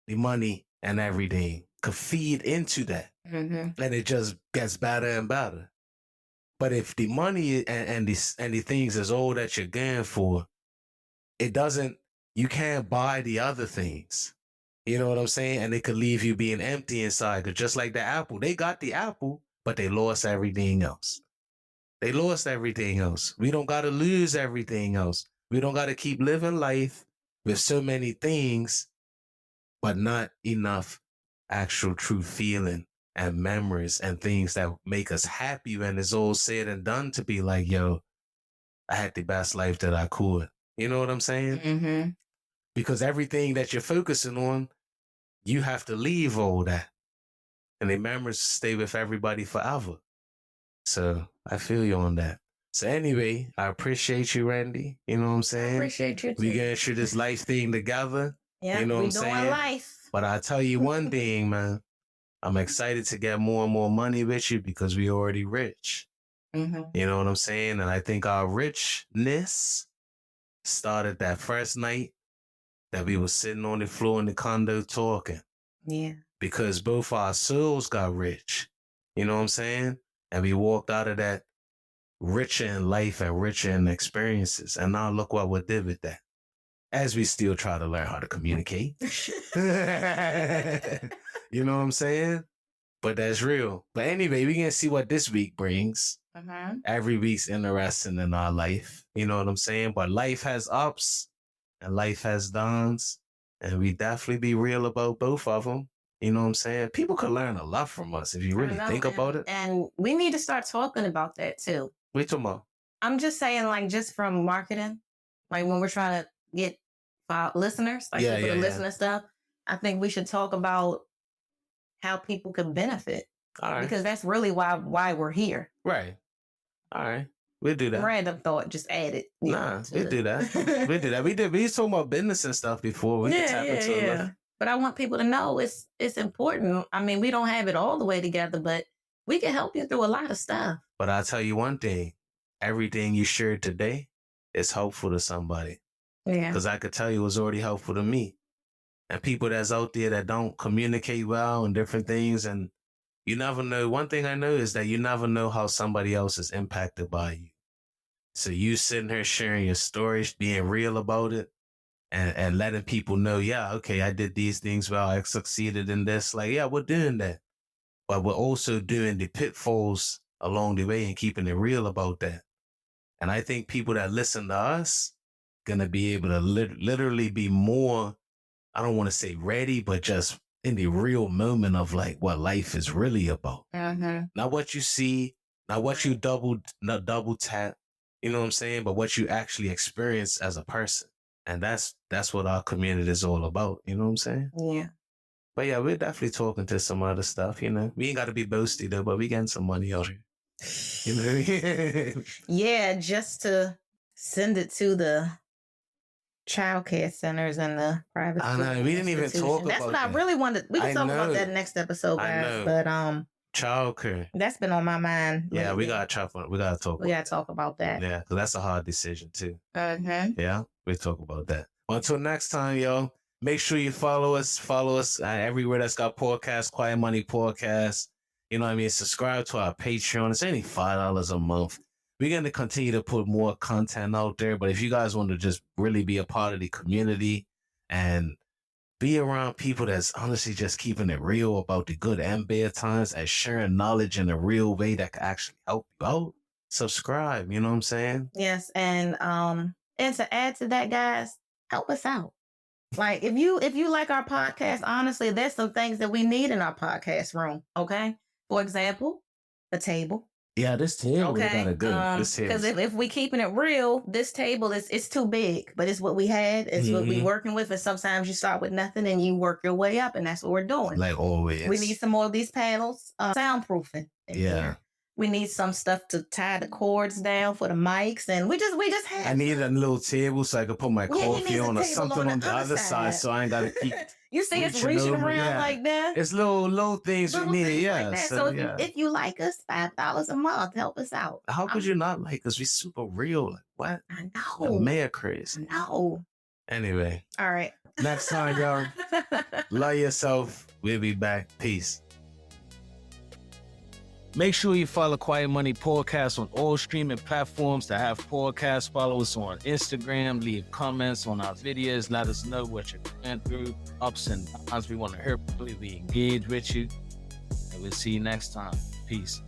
the money and everything could feed into that. Mm-hmm. And it just gets better and better. But if the money and the things is all that you're going for, it doesn't, you can't buy the other things. You know what I'm saying? And it could leave you being empty inside. Because just like the apple, they got the apple, but they lost everything else. They lost everything else. We don't got to lose everything else. We don't got to keep living life with so many things, but not enough actual true feeling and memories and things that make us happy when it's all said and done, to be like, yo, I had the best life that I could. You know what I'm saying? Mm-hmm. Because everything that you're focusing on, you have to leave all that. And the memories stay with everybody forever. So I feel you on that. So anyway, I appreciate you, Randy. You know what I'm I saying? appreciate you too. We getting through this life thing together. Yeah, you know what we I'm doing saying? life. But I tell you one thing, man. I'm excited to get more and more money with you because we already rich. Mm-hmm. You know what I'm saying? And I think our richness started that first night that we were sitting on the floor in the condo talking. Yeah. Because both our souls got rich. You know what I'm saying? And we walked out of that richer in life and richer in experiences. And now look what we did with that. As we still try to learn how to communicate. You know what I'm saying? But that's real. But anyway, we can see what this week brings. Uh-huh. Every week's interesting in our life. You know what I'm saying? But life has ups and life has downs. And we definitely be real about both of them. You know what I'm saying? People could learn a lot from us if you really think about it. And we need to start talking about that too. Wait till tomorrow. I'm just saying, like, just from marketing, like when we're trying to get listeners, like people to listen to stuff, I think we should talk about how people can benefit. All right. Because that's really why we're here. Right. All right. We'll do that. Random thought, just added. Nah, we'll do that. We'll do that. We was talking about business and stuff before. We can tap into it. But I want people to know it's important. I mean, we don't have it all the way together, but we can help you through a lot of stuff. But I'll tell you one thing. Everything you shared today is helpful to somebody. Yeah. Because I could tell you it was already helpful to me. And people that's out there that don't communicate well and different things. And you never know. One thing I know is that you never know how somebody else is impacted by you. So you sitting here sharing your stories, being real about it, and letting people know, yeah, okay, I did these things well, I succeeded in this. Like, yeah, we're doing that. But we're also doing the pitfalls along the way and keeping it real about that. And I think people that listen to us gonna be able to literally be more, I don't want to say ready, but just in the real moment of like what life is really about. Mm-hmm. Not what you see, not what you double tap, you know what I'm saying? But what you actually experience as a person. And that's what our community is all about. You know what I'm saying? Yeah. But yeah, we're definitely talking to some other stuff, you know. We ain't got to be boasty though, but we getting some money out here. You know? Yeah, just to send it to the child care centers and the private I know, we didn't even talk about That's what I really wanted. We can talk about that next episode, guys. But child care. That's been on my mind. Yeah, we gotta talk about that. Yeah, because that's a hard decision too. Yeah, we talk about that. Well, until next time, yo. Make sure you follow us everywhere that's got podcast, Quiet Money Podcast. You know what I mean? Subscribe to our Patreon. It's only $5 a month. We're going to continue to put more content out there. But if you guys want to just really be a part of the community and be around people that's honestly just keeping it real about the good and bad times and sharing knowledge in a real way that can actually help you out, subscribe. You know what I'm saying? Yes. And to add to that, guys, help us out. Like if you like our podcast, honestly, there's some things that we need in our podcast room. Okay. For example, a table. Yeah, this table is kind of good. Because if we keeping it real, this table it's too big, but it's what we had. It's what we working with. And sometimes you start with nothing and you work your way up, and that's what we're doing. Like always. We need some more of these panels, soundproofing. Yeah. We need some stuff to tie the cords down for the mics, and we just I have. need a little table so I could put my Yeah, he coffee needs a on or table something on the other side, so I ain't gotta keep You see, it's reaching reaching over. around Yeah, like that. it's little things we Little need. things Yeah, like that. so So yeah. if you like us, $5 a month, help us out. How could you not like us? We super real. Like what? I The know. mayor crazy. I know. Anyway, All right. next time, y'all. Love yourself. We'll be back. Peace. Make sure you follow Quiet Money Podcast on all streaming platforms to have podcast. Follow us on Instagram. Leave comments on our videos. Let us know what you're going through, ups and downs. We want to hear from you. We engage with you. And we'll see you next time. Peace.